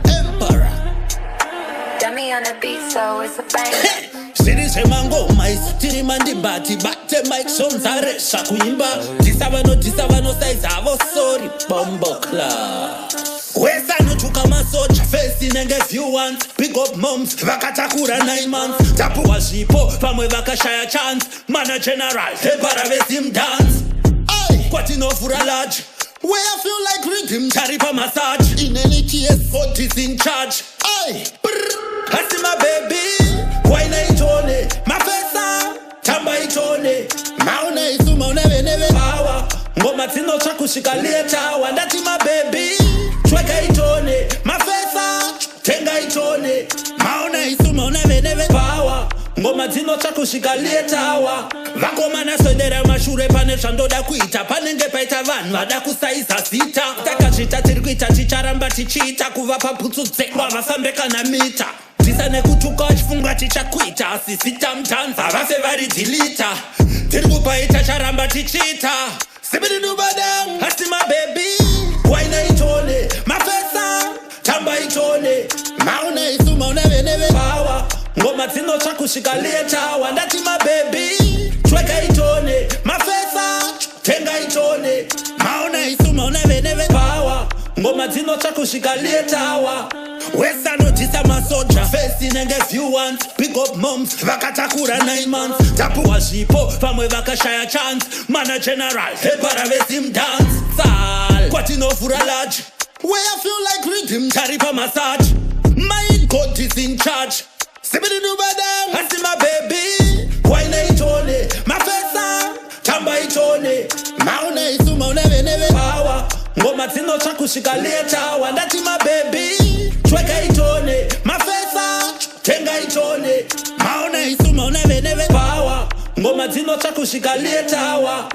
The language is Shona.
Emperor. Dummy on the beat, so it's a bang. Sirise mangoma isitiri mandibati bate mic songs aresha kuimba disavano size avo sorry bombo club wesa nochuka masocha face nenge few ones big up moms vakatakura 9 months tapuwa zvipo pamwe vakashaya chance mana general hebara vesim dance kwatinovhura large where I feel like rhythm taripa massage in any case God is in charge asi my baby why naitone mafesa tamba itone mauna isuma uneve power ngoma dzinotsva kusvika letawa ndati my baby chweka itone mafesa tenga itone mauna isuma uneve power ngoma dzinotsva kusvika letawa vakomana swedera mashure pane zvandoda kuita panenge paita vanhu vada kusaiza zita takazvita tiri kuita ticharamba tichiita kuvapa putsu dzekwa vafambe kana mita tisa nekutuka chifunga chichakuita asi sitamtanza vafe vari dhilita tiri kupaita charamba tichiita sibididubadang asi mabebi waina itone mafesa tamba itone mauna isuma uneve power ngoma dzinotsva kusvika letawa ndati mabebi chweka itone mafesa tenga itone mauna isuma uneve power ngoma dzinotsva kusvika letawa wesanotisa masoja face nenge few ones big up moms vakatakura 9 months tapuwa zvipo pamwe vakashaya chance mana general hebara vesim dance sal kwatinovhura large where I feel like rhythm taripa massage my God is in charge sibididubadang asi my baby waina itone mafesa tamba itone mauna isuma uneve power ngoma dzinotsva kusvika letawa ndati my baby chweka itone mafesa tenga itone mauna isuma uneve power ngoma dzinotsva kusvika letawa